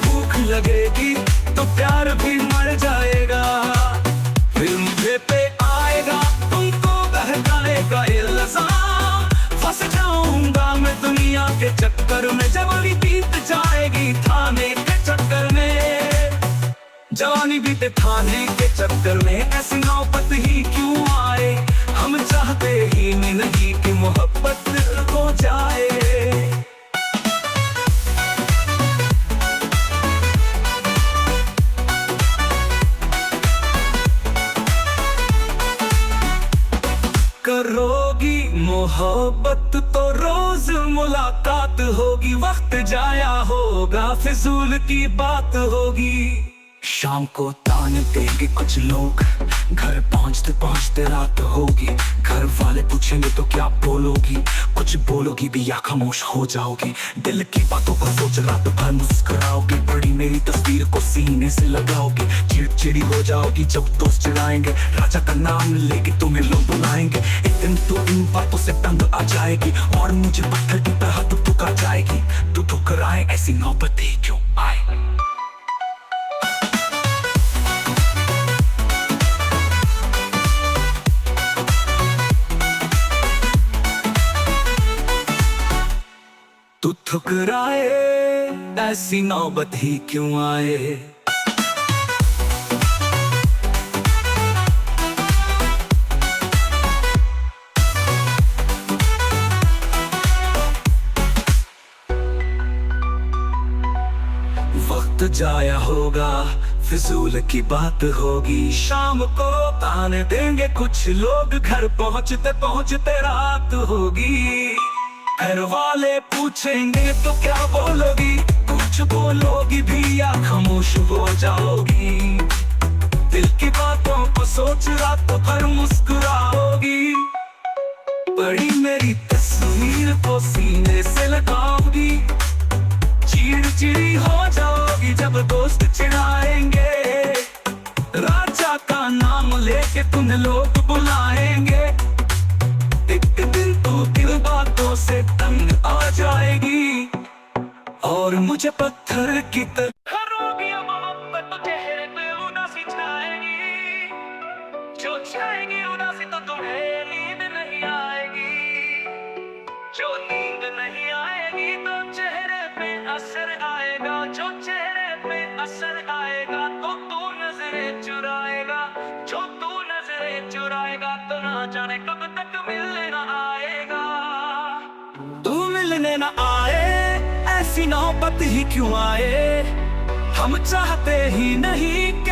भूख लगेगी तो प्यार भी मर जाएगा। फिर मुझे पे आएगा तुमको बहकाएगा इल्जाम। फंस जाऊंगा मैं दुनिया के चक्कर में। जवानी बीत जाएगी थाने के चक्कर में। जवानी बीते थाने के चक्कर में। ऐसी नौबत ही क्यों आए। हम चाहते ही नहीं कि मोहब्बत हो जाए। करोगी मोहब्बत तो रोज मुलाकात होगी। वक्त जाया होगा फिजूल की बात होगी। शाम को ताने देंगे कुछ लोग, घर पहुंचते पहुंचते रात होगी। घर वाले पूछेंगे तो क्या बोलोगी, कुछ बोलोगी भी या खामोश हो जाओगी। दिल की बातों को सोच रात भर मुस्कुराओगी। बड़ी मेरी तस्वीर को सीने से लगाओगी। चिड़चिड़ी हो जाओगी जब दोस्त चिढ़ाएंगे। राजा का नाम लेके तुम्हें लोग बुलाएंगे। एक दिन तो इन बातों से तंग आ जाएगी और मुझे पत्थर की तरह तू ठुकरा जाएगी। तू ठुकराए ऐसी नौबत ही क्यों आए। तू ठुकराए ऐसी नौबत ही क्यों आए। वक्त जाया होगा फिजूल की बात होगी। शाम को ताने देंगे कुछ लोग, घर पहुंचते पहुंचते रात होगी। घर वाले पूछेंगे तो क्या बोलोगी, कुछ बोलोगी भी या खामोश हो जाओगी। दिल की बातों को सोच रात भर मुस्कुराओगी। बड़ी मेरी तस्वीर को सीने से लगाओगी। चिड़चिड़ी हो जाओगी जब दोस्त चिढ़ाएंगे। राजा का नाम लेके तुम्हें लोग बुलाएंगे। एक दिन तो दिल बातों से तंग आ जाएगी और मुझे पत्थर की तरह मोहब्बत तो चेहरे पे उदासी छाएगी। जो छाएगी उदासी तो तुम्हें नींद नहीं आएगी। जो नींद नहीं आएगी तो चेहरे पे असर आएगा। जो चेहरे पे असर आएगा जाने कब तक मिलने ना आएगा। तू मिलने ना आए, ऐसी नौबत ही क्यों आए, हम चाहते ही नहीं कि